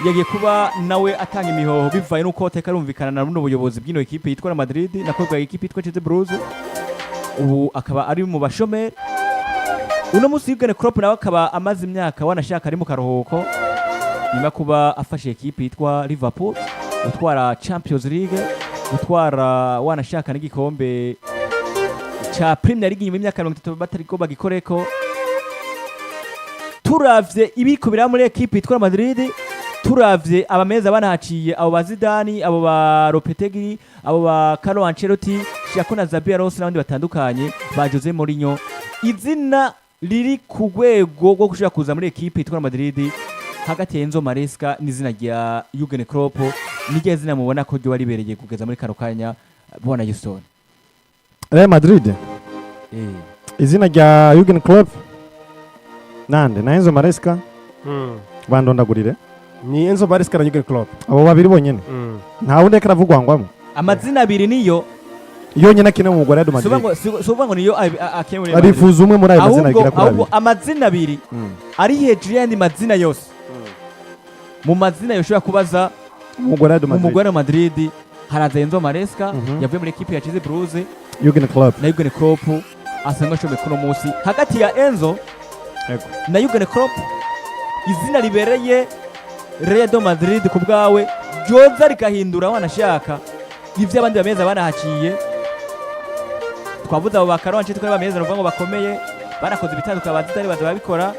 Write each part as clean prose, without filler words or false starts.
yagiye kuba nawe atanga imihoho bivaye nuko tekarumvikana na runo buyobozi bw'ino ekipe yitwa Madrid nakorwa ekipe yitwa Chelsea Blues ubu akaba ari mu bashomeri uno musi Jürgen Klopp nawe akaba amaze imyaka wanashaka ari mu karuhuko nyuma kuba afashe ekipe yitwa Liverpool gutwara Champions League gutwara wanashaka n'igikombe cha Premier League nyuma y'imyaka 30 batariko bagikoreko turavye ibiko bira muri ekipe yitwa Madrid turavye abameza banahaciye abo bazidani abo ba Lopetegui abo ba Carlo Ancelotti Shakona Xabi Alonso n'abandi batandukanye ba Jose Mourinho izina riri ku rwego rwo gushaka kuza muri ekipe yitwa Madrid hagati ya Enzo Maresca n'izina rya Jürgen Klopp nige zina mubona ko ryo baribereye kugeza muri kano kanya bona Houston Real Madrid izina rya Jürgen Klopp nande na Enzo Maresca bandondagurire ni Enzo Maresca na Jürgen Klopp abo babiri bonyene nta wundi karavugwa ngwamo amazina abiri niyo yonyene akine mu Real Madrid sobango niyo akemure arifuza umwe muri ayo mazina agira kuri abiri amazina abiri ari hejuru y'andi mazina yose mu mazina yoshobora kubaza mu Real Madrid haraza Enzo Maresca yavuye muri equipe ya Chelsea Blues Jürgen Klopp na Jürgen Klopp asanga ashobora kuno munsi hagati ya Enzo na Jürgen Klopp izina libereye Real Madrid ku bwawe ryoza rikahindura wanashaka ivyo abandi bameza banahaciye twavuze abo bakaro anche tukaba bameza no bakomeye banakoze ibitanduka bazitari bazabikora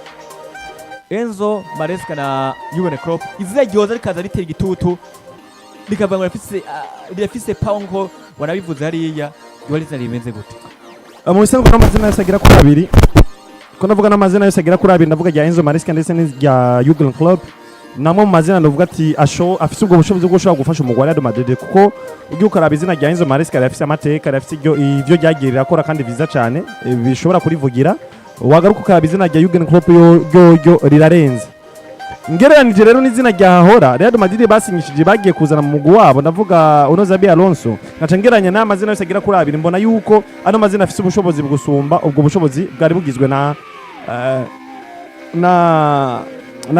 Enzo Maresca na Jürgen Klopp izina ryoza rikaza ritera igitutu likavanga rifise paungo wanabivuze hariya yoriza rimenze gute mu bisanzwe n'amazina yose agira kuri abiri ko navuga n'amazina yose agira kuri abiri ndavuga rya Enzo Maresca ndetse n'irya Jürgen Klopp namwe mu mazina ndavuga ati afise ubwo bushobozi bwo gushobora gufasha umugwa Real Madrid kuko ugiye ukaraba izina rya Enzo Maresca rafise amateka rafise ivyo ryagirira akora kandi viza cyane bishobora kurivugira wagaruka ukaraba izina rya Jürgen Klopp yo rirarenze ngereranije rero n'izina rya Hora Real Madrid basinyishije bagiye kuzana mu mugwi wabo ndavuga Xabi Alonso naca ngeranya n'amazina yose agira kuri abiri mbona yuko ano mazina afise ubushobozi bugusumba ubwo bushobozi bwari bugizwe na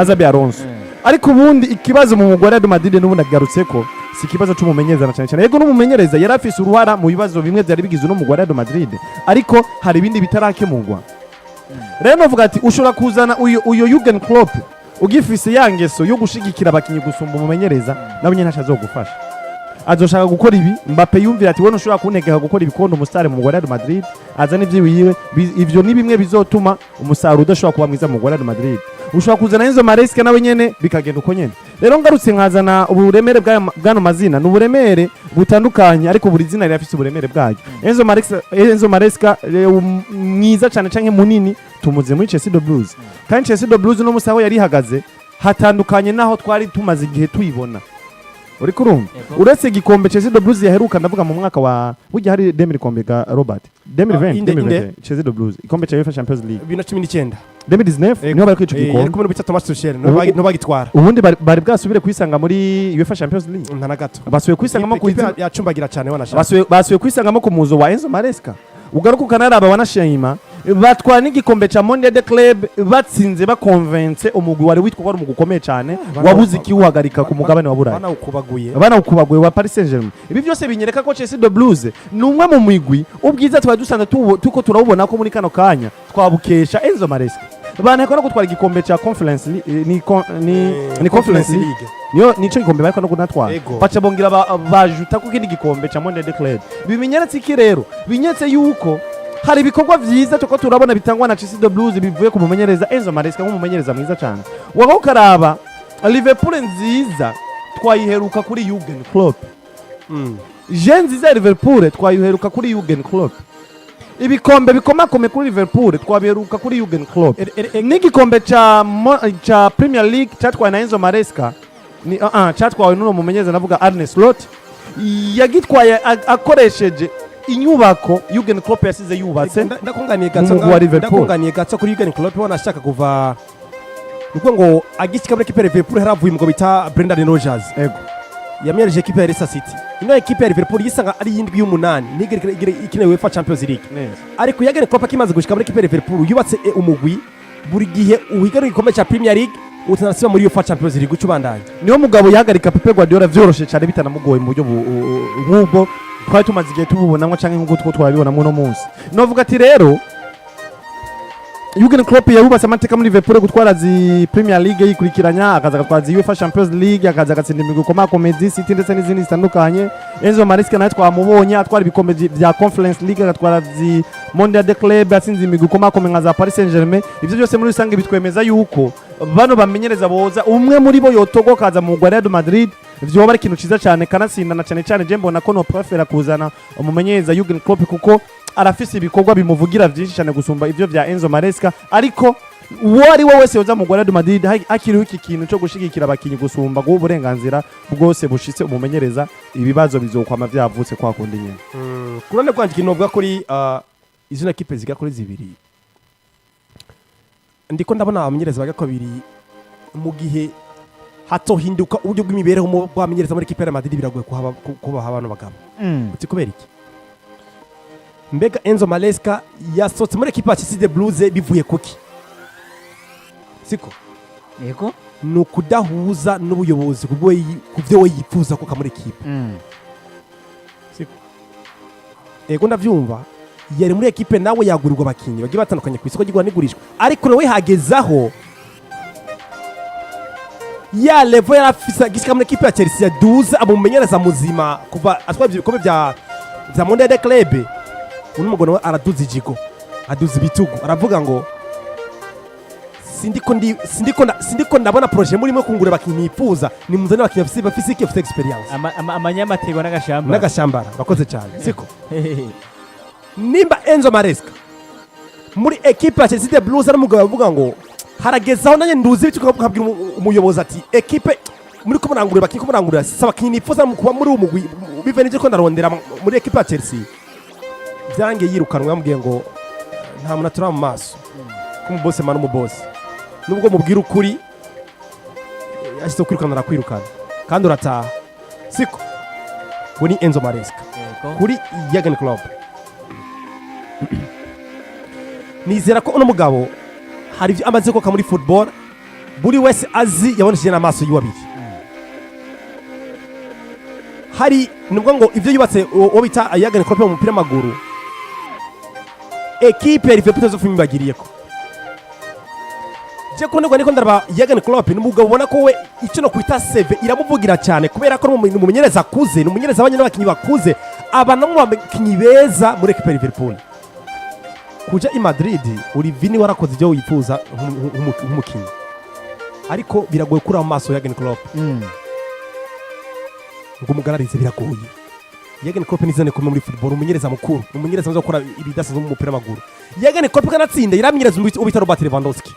Xabi Alonso ariko ubundi ikibazo mu mugwi Real Madrid n'ubundi agarutseko si ikibazo cy'umumenyereza na cyane yego n'umumenyereza yari afise uruhara mu bibazo bimwe byari bigizwe no mu Real Madrid ariko hari ibindi bitarakemurwa rero novuga ati ushobora kuzana uyo Jürgen Klopp ugifise yangeso yo gushigikira abakinyi gusumba umumenyereza nabo nyene ntazogufasha azoshaka gukora ibi Mbappe yumvira ati wono ushobora kuntegeka gukora ibikondo umusare mu Real Madrid azana ivyiwiwe ivyo ni bimwe bizotuma umusaruro udashobora kuba mwiza mu Real Madrid ushobora kuzana Enzo Maresca nawe nyene bikagenda uko nyene rero ngarutse nkazana uburemere bw'ano mazina n'uburemere butandukanye ariko buri zina rirafise uburemere bwayo Enzo Maresca mwiza cyane canke munini tumuze muri Chelsea Blues kandi Chelsea Blues no musaho yari hagaze hatandukanye naho twari tumaze igihe tuyibona uri kurumva uretse gikombe Chelsea Blues yaheruka ndavuga mu mwaka wa burya hari 2000 kombe ga Robert 2020 Chelsea Blues ikombe cha UEFA Champions League 2019 2019 niho bari kwicuka ikombe ariko muri bitatu Tuchel no bagitwara ubundi bari bwasubire kwisanga muri UEFA Champions League ntana gato basuye kwisangamo ku yacumbagira cyane wanashaka basuye kwisangamo ku muzo wa Enzo Maresca ugaruka ukanaraba wanashima batwara n'igikombe cha Mondial de Club batsinze bakonvence umugwi wari witwa ko ari umugwi ukomeye cyane wabuze ikiwuhagarika ku mugabane wa Burayi bana ukubaguye wa Paris Saint-Germain ibi byose binyereka ko Chelsea Blues ni umwe mu migwi ubwiza twa dusanga tuko turabubona ko muri kano kanya twabukesha Enzo Maresca bana ko no gutwara igikombe cha Conference ni Conference League nico igikombe bariko no kunatwara baca bongira bajuta ko kindi gikombe cha Mondial de Club bimenyeretse iki rero binyetse yuko hari ibikorwa vyiza cyo turabona bitangwa na Chelsea Blues bivuye ku mumenyereza Enzo Maresca nk'umumenyereza mwiza cyane wagaho karaba Liverpool nziza twayiheruka kuri Jürgen Klopp nziza Liverpool twayiheruka kuri Jürgen Klopp ibikombe bikomakome kuri Liverpool twabiheruka kuri Jürgen Klopp n'igikombe cha Premier League cyatwaye na Enzo Maresca ni cyatwawe n'uno mumenyereza navuga Arne Slot yagitwaye akoresheje inyubako Jürgen Klopp yasize yubatse ndakunganiye gatso kuri Jürgen Klopp wanashaka kuva nuko ngo agishika muri equipe ya Liverpool haravuye mu bita Brendan Rodgers yamyereje equipe ya Leicester City ino equipe ya Liverpool yisanga ari yindwi y'umunani nigere ikine UEFA Champions League ariko Jürgen Klopp akimaze gushika muri equipe ya Liverpool yubatse umugwi buri gihe uhiga igikombe cha Premier League utanasiba muri UEFA Champions League ucubandanye niyo mugabo yahagarika Pepe Guardiola vyoroshe cyane bitanamugoye mu buryo nk'ubwo twari tumaze igihe tububonamwo canke nk'uko two twabibonamwo no munsi novuga ati rero Jürgen Klopp yabubatse amateka muri Liverpool gutwara zi Premier League yikurikiranya akaza gatwaza UEFA Champions League akaza gatsinda imigwi AKOMEYE City ndetse n'izindi zitandukanye Enzo Maresca nawe twamubonye atwara ibikombe vya Conference League agatwara zi Mondial de Club atsinze imigwi AKOMEYE nka za Paris Saint-Germain ivyo byose muri rusange bitwemeza yuko bano bamenyereza boza umwe muri bo yotogo kaza mu Real Madrid vyoba ari ikintu ciza cyane kanatsinda na cyane je mbona ko no prefera kuzana umumenyereza Jürgen Klopp kuko arafise ibikorwa bimuvugira byinshi cyane gusumba ivyo vya Enzo Maresca ariko uwari we wese yoza mu Real Madrid hakiriho iki kintu cyo gushigikira abakinyi gusumba go uburenganzira bwose bushitse umumenyereza ibibazo bizokwama vyavutse kwa kundi nyene kurone kwanje kinobwa kuri izina kipe ziga kuri zibiri ndiko ndabona abamenyereza baga kabiri mu gihe hatohinduka uburyo bw'imibereho mu bamenyereza muri kipe ya Madrid biragoye kuba abantu bagabo uti kubera iki mbega Enzo Maresca yasotse muri equipe ya Chelsea Blues bivuye kuki siko yego nukudahuza n'ubuyobozi kubyo we yifuza ko kamuri equipe siko yego ndavyumva yari muri equipe nawe yagurirwa abakinyi bagiye batandukanye ku isoko ry'igura n'igurishwa ariko nawe hagezaho ya level yarafisa gishika muri equipe ya Chelsea yaduza amumenyereza muzima kuva atwara ibikombe vya Mondial de Club unumugona we araduza ijigo aduza ibitugu aravuga ngo sindiko ndabona projet muri mwe kungura bakinyi nifuza ni muzane bakinyi bafise experience amanyamatego n'agashambara bakoze cyane siko nimba Enzo Maresca muri equipe ya Chelsea Blues ari mugabo avuga ngo haragezaho nanye nduzi bityo kabwira umuyobozi ati equipe muri ko murangurira bakinyi ko murangurira saba bakinyi nifuza kuba muri umugwi bivenije ko ndarondera muri equipe ya Chelsea byange yirukanwa yambwiye ngo nta muntu atura mu maso kumu boss manu mu boss nubwo mubwira ukuri ashyize kwirukana arakwirukana kandi urataha siko kuri Enzo Maresca kuri Jürgen Klopp nizera ko uno mugabo hari ibyo amaze koka muri football buri wese azi yabonesheje n'amaso y'uwabiri hari nubwo ngo ivyo yubatse uwo bita Jürgen Klopp mu mupira w'amaguru equipe ya Liverpool zo fumbagiriyeko je ko niko ndaraba Jürgen Klopp n'umugabo ubona ko we icyo no kwita CV iramuvugira cyane kubera ko n'umumenyereza akuze n'umumenyereza abanye n'abakinyi bakuze abana mu bakinyi beza muri equipe ya Liverpool kuja i Madrid uri vini warakoze ibyo wifuza nk'umukinyi ariko biragoye kuri amaso ya Jürgen Klopp ngo mugararize biragoye Jürgen Klopp nizane ko muri football umumenyereza mukuru umumenyereza zo gukora ibidasanzwe mu mupira w'amaguru Jürgen Klopp kanatsinda iramenyereza ubita Robert Lewandowski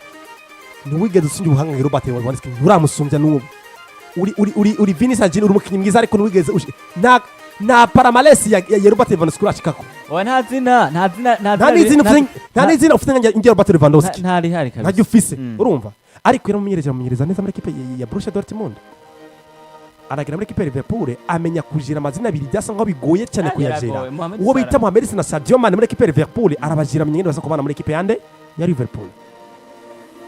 ntiwigeze usinjye ubuhanga nka Robert Lewandowski nturamusumbya n'ubu uri vini sajini uri umukinyi mwiza ariko ntiwigeze na paramalesi ya Robert Lewandowski urashikako nta nizina ufite nka Robert Lewandowski ntari hari kabisa ntajya ufise urumva ariko yaramumenyereza neza muri equipe ya Borussia Dortmund aragira muri equipe ya Liverpool amenya kujira amazina abiri byasa nkaho bigoye cyane kuyajira uwo bita Mohamed na Sadio Mane muri equipe ya Liverpool arabajira amenye neza ko bana muri equipe yande ya Liverpool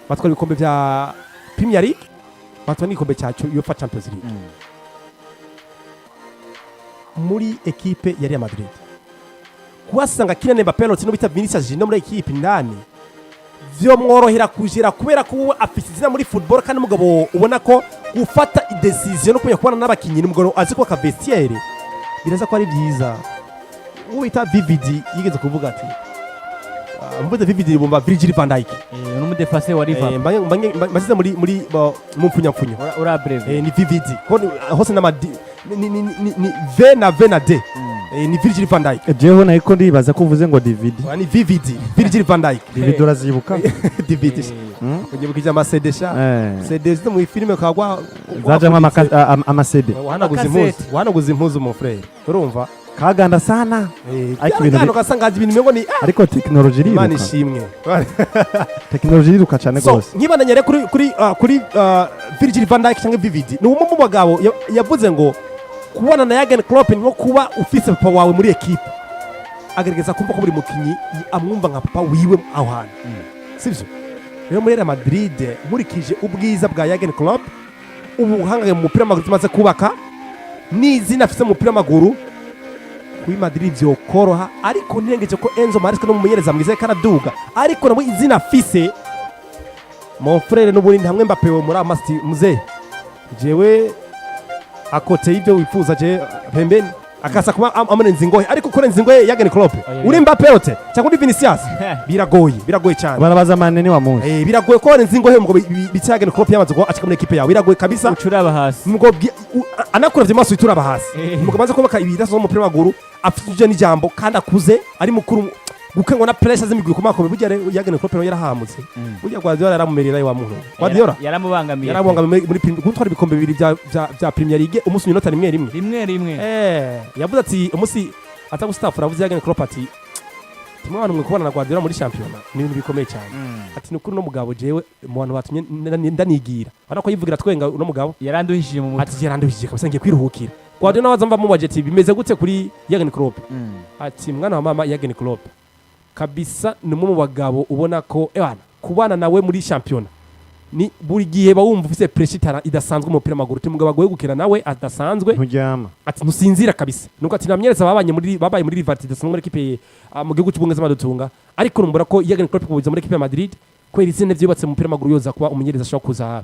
batwara ibikombe bya Premier League batwara n'igikombe cya UEFA Champions League muri equipe ya Real Madrid kuhasanga Kylian Mbappé no bita Vinicius Junior muri equipe ndani vyo mworohera kujira kubera ko afite izina muri football kandi umugabo ubona ko gufata decision no kumenya kubana n'abakinyi n'umugabo azi ko akabestiere biraza ko ari byiza uwo bita VVD yigeze kuvuga ati mbuze VVD bomba Virgil van Dijk n'umudefase wa Liverpool mbasize muri mu mfunyapfunyo ura breve ni VVD ko hose na ni V na D ni Virgil van Dijk jeho nako ndibaza ko uvuze ngo DVD ni VVD Virgil van Dijk DVD urazibuka DVD ugiye kujya CD sha CD zo mu filime kagwa zajamwe ama CD wanaguze impuzu mu frère urumva kaganda sana ariko ibintu gasangaje ibintu mengo ni ariko technology iriruka Imana ishimwe technology iriruka cyane gose nkibananyere kuri Virgil van Dijk cyangwa VVD ni umwe mu bagabo yavuze ngo kubona na Jürgen Klopp nko kuba ufise papa wawe muri equipe agerageza kumva ko buri mukinyi amwumva nka papa wiwe aho hantu sivyo rero muri Real Madrid nkurikije ubwiza bwa Jürgen Klopp ubuhanga mu mupira w'amaguru tumaze kubaka n'izina afise mu mupira w'amaguru kuri Madrid vyokoroha ariko ntengeje ko Enzo Maresca no mumenyereza mwiza karaduga ariko namwe izina afise mon frère n'ubundi hamwe MBAPPE muri amasti muze jewe akote ibyo wifuza je pembeni akasa kuba amunenza ingohe ariko kurenza ingohe Jürgen Klopp uri MBAPPE yote cyangwa uri Vinicius biragoye cyane barabaza manene wa muzi biragoye ko kurenza ingohe ngo bitya Jürgen Klopp yamaze ko acika muri equipe yawe biragoye kabisa ucuraba hasi ngo anakora vyo maso ituraba hasi ngo maze kubaka ibidaso mu mupira w'amaguru afite n'ijambo kandi akuze ari mukuru gukengwa na pressure z'imigwi kumakome burya Jürgen Klopp yarahamutse burya Guardiola yaramumerera wa muntu Guardiola yaramubangamiye muri gutwara ibikombe bibiri bya Premier League umunsi minota rimwe yavuze ati umunsi atagustafura avuze Jürgen Klopp ati timwe abantu mwe kubana na Guardiola muri championnat ni ibintu bikomeye cyane ati nukuri no mugabo jewe mu bantu batumye ndanigira ariko yivugira twenga no mugabo yaranduhishije mu mutwe ati yaranduhishije kabisa ngiye kwiruhukira Guardiola nawaza mva mu budget bimeze gute kuri Jürgen Klopp ati mwana wa mama Jürgen Klopp kabisa ni mu bagabo ubona ko kubana nawe muri championnat ni buri gihe bawumva ufise pressure idasanzwe mu mupira w'amaguru timugabo agoye gukina nawe adasanzwe ntujyama ati nusinzira kabisa nuko ati namyereza babaye muri Liverpool dasanzwe muri equipe mu gihugu cy'ubunge z'amadutunga ariko numbura ko Jürgen Klopp kubuza muri equipe ya Madrid kwera izina vyubatse mu mupira w'amaguru yoza kuba umunyereza ashobora kuza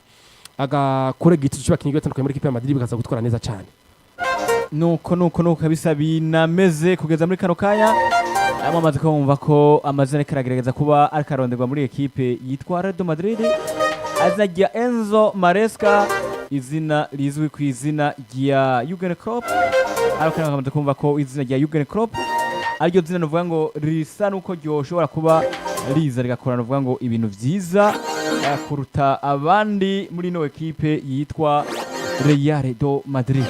agakora igitutu cy'abakinyi batandukanye muri equipe ya Madrid bikaza gutwara neza cyane nuko kabisa binameze kugeza muri kano kanya amaze kumva ko amazina karagerageza kuba arikaronderwa muri equipe yitwa Real Madrid azajya Enzo Maresca izina rizwi ku izina rya Jürgen Klopp ariko amaze kumva ko izina rya Jürgen Klopp aryo zina nuvuga ngo risa nuko ryoshobora kuba riza rigakorana nuvuga ngo ibintu vyiza kuruta abandi muri no equipe yitwa Real Madrid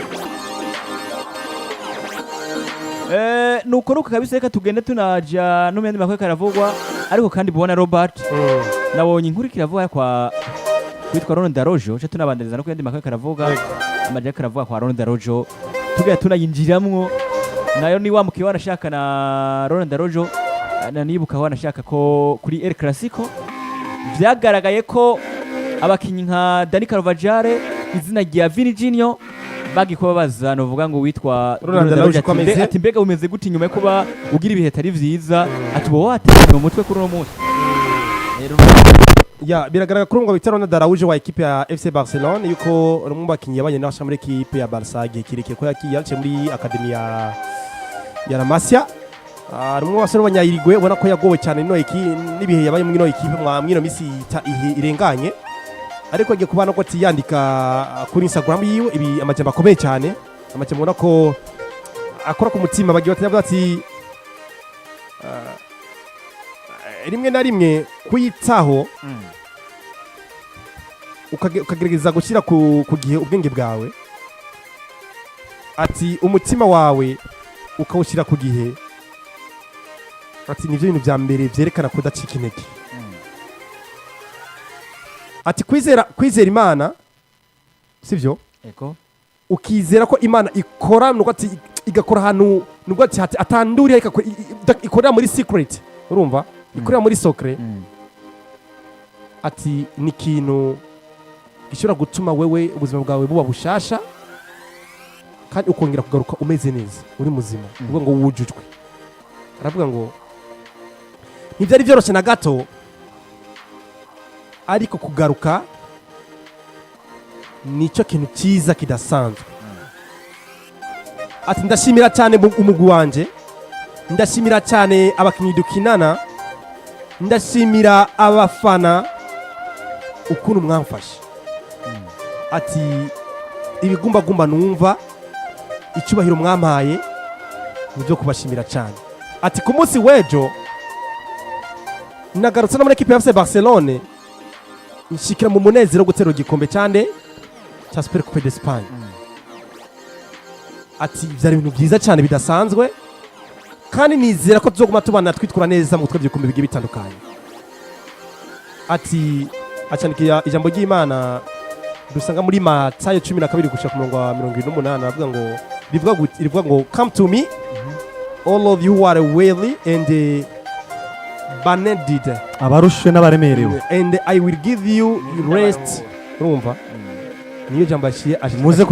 nuko kabisa reka tugende tunaja no myandi makwe karavugwa ariko kandi bubona Robert nabonye inkuru kiravuga kwa kwitwa Ronaldo Rojo cyo tunabandiriza no kuyandi makwe karavuga amaje karavuga kwa Ronaldo Rojo tugiye tunayinjiramwo nayo ni wa mukiye wanashaka na Ronaldo Rojo nanibuka wanashaka ko kuri El Clasico vyagaragaye ko abakinyi nka Dani Carvajal izina rya Virginio bagikuba bazana uvuga ngo witwa Ronaldo Rojo ati mbega umeze gute nyuma yo kuba ugira ibihe tari vyiza ati bo wateye mu mutwe kuri no munsi biragaragara ko ngo bitaro na Darauje wa equipe ya FC Barcelone yuko rumwe bakinyi yabanye n'abasha muri equipe ya Barca gihe kireke ko yakiyace muri academy ya La Masia rumwe basore banyayirigwe ubona ko yagowe cyane n'ibihe yabaye muri no equipe mwino misi irenganye ariko agiye kubana ko yandika kuri Instagram yiwe ibi amajambo akomeye cyane amajambo ubona ko akora ku mutima bagiye batavuga ati rimwe na rimwe kuyitaho ukagerageza gushyira ku gihe ubwenge bwawe ati umutima wawe ukawushyira ku gihe ati nivyo bintu vya mbere vyerekana kudacika intege ati kwizera Imana sivyo eko ukizera ko Imana ikora nuko ati igakora hanu nuko ati atanduri ikorera muri secret urumva ikorera muri secret ati ni kintu gishobora gutuma wewe ubuzima bwawe buba bushasha kandi ukongera kugaruka umeze neza uri muzima uvuga ngo wujujwe aravuga ngo ntibyari byoroshye na gato ariko kugaruka nicyo kintu cyiza kidasanzwe ati ndashimira cyane umugwi wanje ndashimira cyane abakinnyi dukinana ndashimira abafana ukuntu mwamfashe ati ibigumbagumba numva icyubahiro mwampaye nibyo kubashimira cyane ati ku munsi w'ejo nagarutse no muri equipe ya FC Barcelone nshikira mu munezero gutera igikombe cyane cya Super Coupe d'Espagne ati byari ibintu byiza cyane bidasanzwe kandi nizera ko tuzoguma tubana twitwara neza mu gutwara igikombe bigiye bitandukanye ati acanikira ijambo ry'Imana dusanga muri Matayo 12 gushika ku murongo wa 28 avuga ngo rivuga ngo come to me all of you who are weary and banedid abarushwe n'abaremerewe and I will give you rest urumva niyo jambo ashiye muze